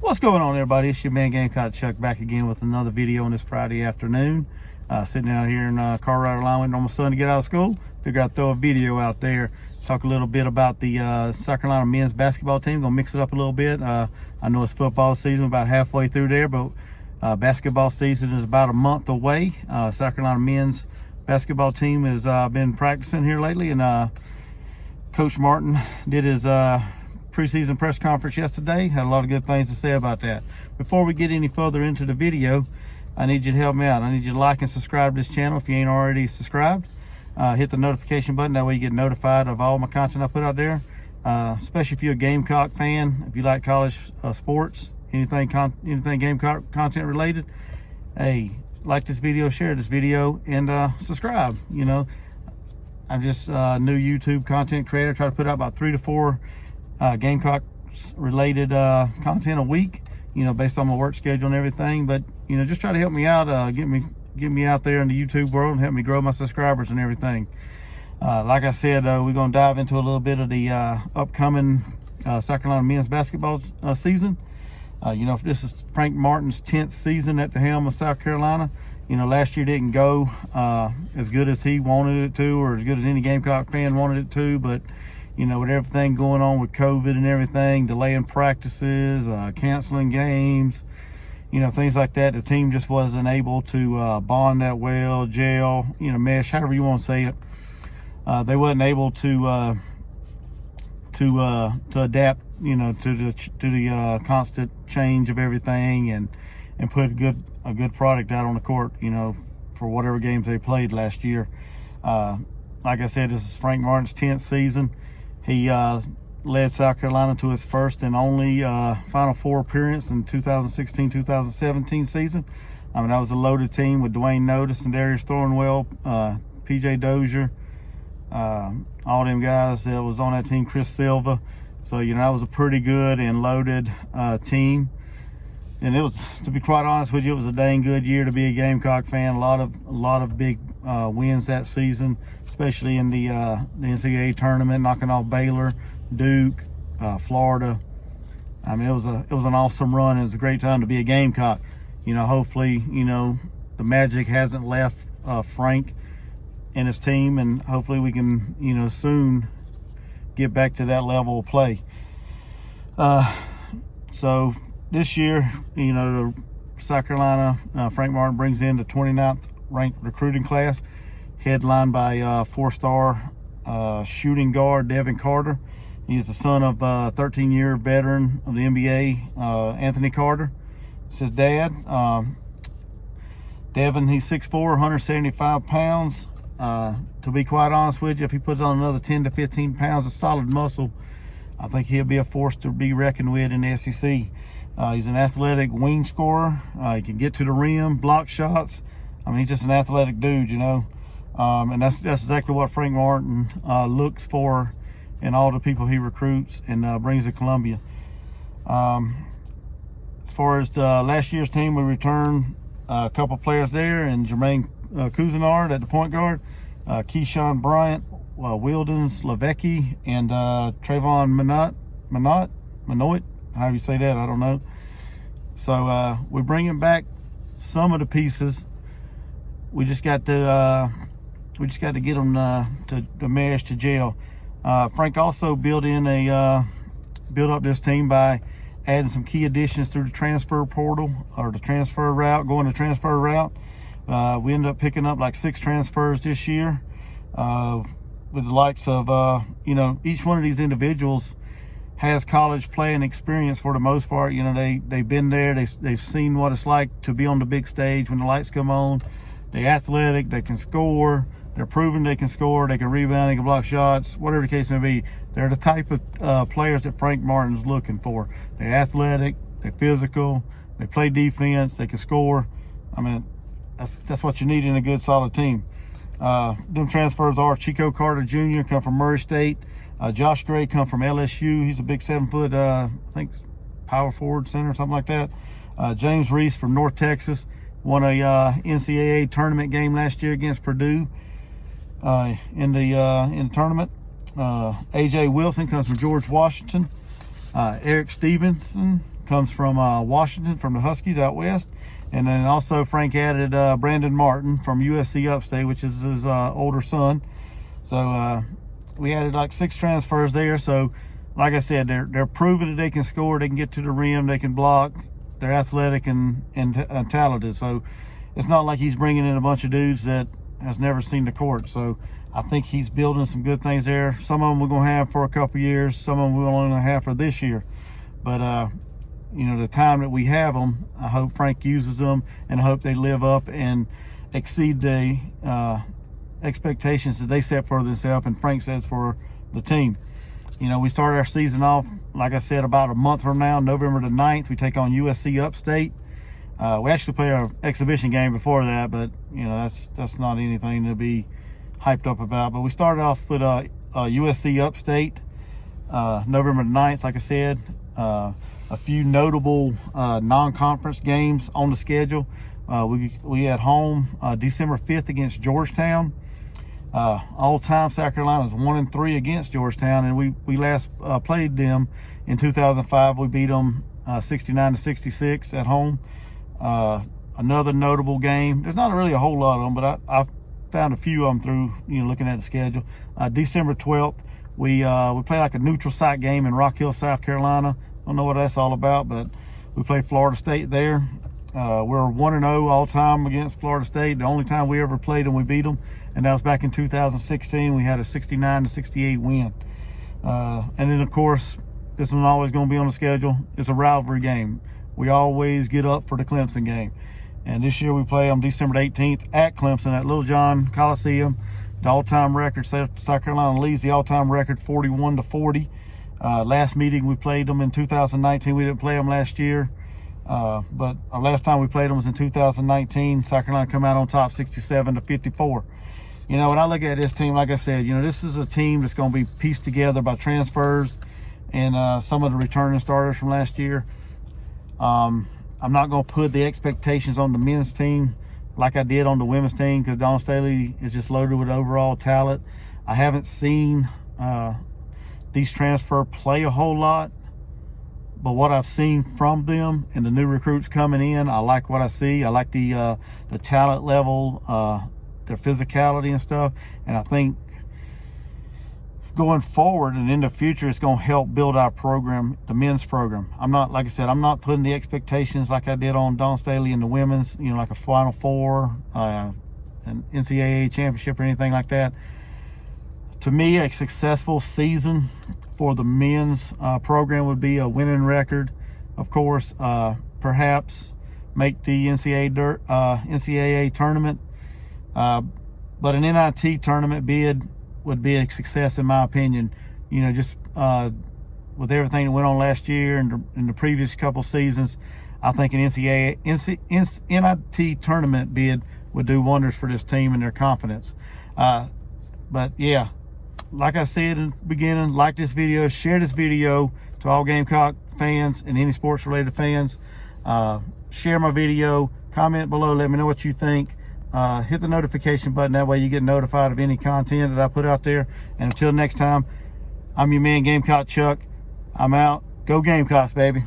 What's going on, everybody? It's your man Gamecock Chuck back again with another video on this Friday afternoon. Sitting out here in Colorado line waiting on my son to get out of school. Figure I'd throw a video out there, talk a little bit about the South Carolina men's basketball team. Gonna mix it up a little bit. I know it's football season, about halfway through there, but basketball season is about a month away. South Carolina men's basketball team has been practicing here lately, and Coach Martin did his preseason press conference yesterday. Had a lot of good things to say about that. Before we get any further into the video, I need you to help me out. I need you to like and subscribe to this channel if you ain't already subscribed. Hit the notification button, that way you get notified of all my content I put out there. Especially if you're a Gamecock fan, if you like college sports, anything Gamecock content related. Hey, like this video, share this video, and subscribe. You know, I'm just a new YouTube content creator. Try to put out about 3 to 4 Gamecock related content a week, you know, based on my work schedule and everything. But you know, just try to help me out, get me out there in the YouTube world and help me grow my subscribers and everything. Like I said, we're gonna dive into a little bit of the upcoming South Carolina men's basketball season. You know, this is Frank Martin's 10th season at the helm of South Carolina. You know, last year didn't go as good as he wanted it to, or as good as any Gamecock fan wanted it to, but you know, with everything going on with COVID and everything, delaying practices, canceling games, you know, things like that, the team just wasn't able to bond that well, gel, you know, mesh, however you want to say it. They wasn't able to adapt, you know, to the constant change of everything, and put a good product out on the court, you know, for whatever games they played last year. Like I said, this is Frank Martin's 10th season. He led South Carolina to his first and only Final Four appearance in 2016-2017 season. I mean, that was a loaded team with Dwayne Notice and Darius Thornwell, PJ Dozier, all them guys that was on that team, Chris Silva. So, you know, that was a pretty good and loaded team. And it was, to be quite honest with you, it was a dang good year to be a Gamecock fan. A lot of big wins that season, especially in the NCAA tournament, knocking off Baylor, Duke, Florida. I mean, it was an awesome run. It was a great time to be a Gamecock. You know, hopefully, you know, the magic hasn't left Frank and his team, and hopefully we can, you know, soon get back to that level of play. So this year, you know, the South Carolina, Frank Martin brings in the 29th ranked recruiting class, headlined by 4-star shooting guard Devin Carter. He's the son of a 13-year veteran of the NBA, Anthony Carter. It's his dad. Devin, he's 6'4", 175 pounds. To be quite honest with you, if he puts on another 10 to 15 pounds of solid muscle, I think he'll be a force to be reckoned with in the SEC. He's an athletic wing scorer. He can get to the rim, block shots. I mean, he's just an athletic dude, you know. And that's exactly what Frank Martin looks for in all the people he recruits and brings to Columbia. As far as last year's team, we returned a couple players there, and Jermaine Cousinard at the point guard, Keyshawn Bryant, Wildens Levesque, and Trayvon Manoit, however you say that, I don't know. So we're bringing back some of the pieces. We just got to get them to mesh, to gel. Frank also built up this team by adding some key additions through the transfer portal, or the transfer route, going the transfer route. We ended up picking up like 6 transfers this year, with the likes of, you know, each one of these individuals has college playing experience for the most part. You know, they've been there, they've seen what it's like to be on the big stage when the lights come on. They're athletic, they can score, they're proven they can score, they can rebound, they can block shots, whatever the case may be. They're the type of players that Frank Martin's looking for. They're athletic, they're physical, they play defense, they can score. I mean, that's what you need in a good, solid team. Them transfers are Chico Carter Jr., come from Murray State. Josh Gray come from LSU. He's a big 7-foot, I think, power forward, center, something like that. James Reese from North Texas. Won a NCAA tournament game last year against Purdue in the tournament. AJ Wilson comes from George Washington. Eric Stevenson comes from Washington, from the Huskies out west. And then also Frank added Brandon Martin from USC Upstate, which is his older son. So we added like 6 transfers there. So like I said, they're proving that they can score, they can get to the rim, they can block, they're athletic and talented. So it's not like he's bringing in a bunch of dudes that has never seen the court. So I think he's building some good things there. Some of them we're going to have for a couple years. Some of them we're only going to have for this year. But, you know, the time that we have them, I hope Frank uses them, and I hope they live up and exceed the expectations that they set for themselves and Frank sets for the team. You know, we start our season off, like I said, about a month from now, November the 9th. We take on USC Upstate. We actually play our exhibition game before that, but, you know, that's not anything to be hyped up about. But we started off with USC Upstate, November the 9th, like I said. A few notable non-conference games on the schedule. We at home December 5th against Georgetown. All-time South Carolina is 1-3 against Georgetown, and we last played them in 2005. We beat them 69-66 at home. Another notable game. There's not really a whole lot of them, but I found a few of them through, you know, looking at the schedule. December 12th, we play like a neutral site game in Rock Hill, South Carolina. Don't know what that's all about, but we play Florida State there. We're 1-0 all time against Florida State. The only time we ever played them, we beat them, and that was back in 2016. We had a 69-68 win. And then of course, this one's always going to be on the schedule. It's a rivalry game. We always get up for the Clemson game. And this year we play on December 18th at Clemson at Little John Coliseum. The all-time record, South Carolina leads the all-time record 41-40. Last meeting we played them in 2019. We didn't play them last year. But our last time we played them was in 2019. South Carolina come out on top 67-54. You know, when I look at this team, like I said, you know, this is a team that's going to be pieced together by transfers and some of the returning starters from last year. I'm not going to put the expectations on the men's team like I did on the women's team, because Dawn Staley is just loaded with overall talent. I haven't seen these transfer play a whole lot, but what I've seen from them and the new recruits coming in, I like what I see. I like the talent level, their physicality and stuff, and I think going forward and in the future, it's going to help build our program, the men's program. I'm not, like I said, I'm not putting the expectations like I did on Dawn Staley and the women's, you know, like a Final Four, an NCAA championship or anything like that. To me, a successful season for the men's program would be a winning record, of course, perhaps make the NCAA tournament, but an NIT tournament bid would be a success in my opinion. You know, just with everything that went on last year and the previous couple seasons, I think an NIT tournament bid would do wonders for this team and their confidence. But yeah, like I said in the beginning, like this video, share this video to all Gamecock fans and any sports related fans. Share my video, comment below, let me know what you think. Hit the notification button, that way you get notified of any content that I put out there. And until next time, I'm your man Gamecock Chuck. I'm out. Go Gamecocks, baby.